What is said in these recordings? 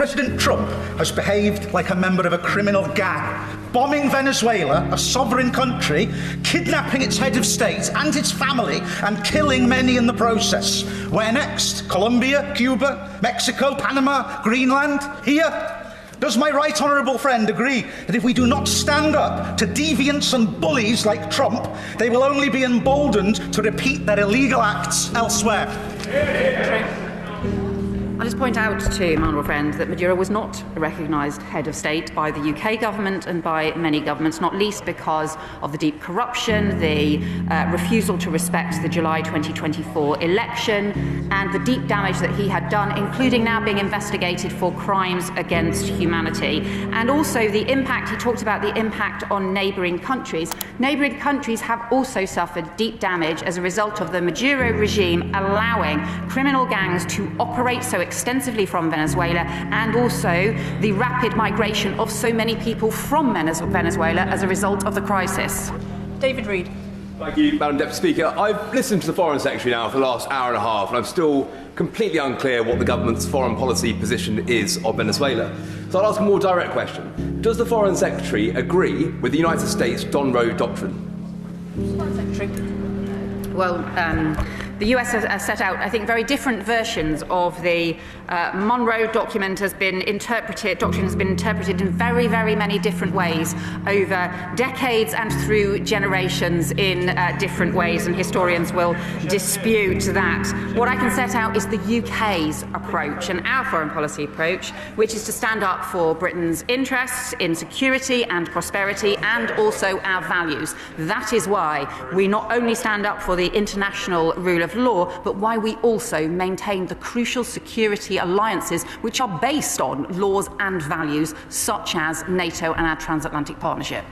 President Trump has behaved like a member of a criminal gang, bombing Venezuela, a sovereign country, kidnapping its head of state and his family, and killing many in the process. Where next? Colombia, Cuba, Mexico, Panama, Greenland? Here? Does my right honourable friend agree that if we do not stand up to deviants and bullies like Trump, they will only be emboldened to repeat their illegal acts elsewhere? I'll just point out to my honourable friend that Maduro was not a recognised head of state by the UK government and by many governments, not least because of the deep corruption, the refusal to respect the July 2024 election, and the deep damage that he had done, including now being investigated for crimes against humanity. And also the impact, he talked about the impact on neighbouring countries. Neighbouring countries have also suffered deep damage as a result of the Maduro regime allowing criminal gangs to operate so extensively from Venezuela, and also the rapid migration of so many people from Venezuela as a result of the crisis. David Reid. Thank you, Madam Deputy Speaker. I've listened to the Foreign Secretary now for the last hour and a half, and I'm still completely unclear what the government's foreign policy position is on Venezuela. So I'll ask a more direct question. Does the Foreign Secretary agree with the United States Don Road Doctrine? Foreign Secretary. Well, the US has set out, I think, very different versions of the Monroe document has been interpreted in very, very many different ways over decades and through generations in different ways, and historians will dispute that. What I can set out is the UK's approach and our foreign policy approach, which is to stand up for Britain's interests in security and prosperity, and also our values. That is why we not only stand up for the international rule of law, but why we also maintain the crucial security alliances which are based on laws and values such as NATO and our transatlantic partnership.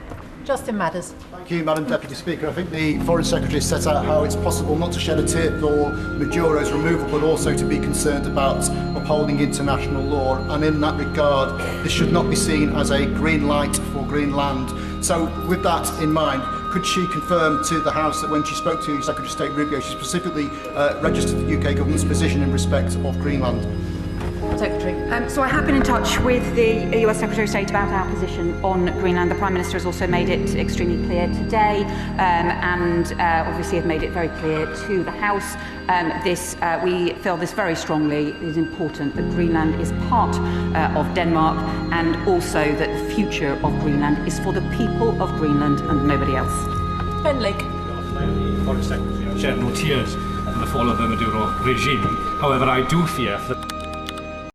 Justin Matters. Thank you, Madam Deputy Speaker. I think the Foreign Secretary set out how it's possible not to shed a tear for Maduro's removal, but also to be concerned about upholding international law. And in that regard, this should not be seen as a green light for Greenland. So with that in mind, could she confirm to the House that when she spoke to Secretary of State Rubio, she specifically registered the UK government's position in respect of Greenland? Secretary. So I have been in touch with the US Secretary of State about our position on Greenland. The Prime Minister has also made it extremely clear today, and obviously have made it very clear to the House. We feel this very strongly. It is important that Greenland is part of Denmark, and also that the future of Greenland is for the people of Greenland and nobody else. Ben Lake. Foreign Secretary, I shed no tears in the fall of the Maduro regime. However, I do fear that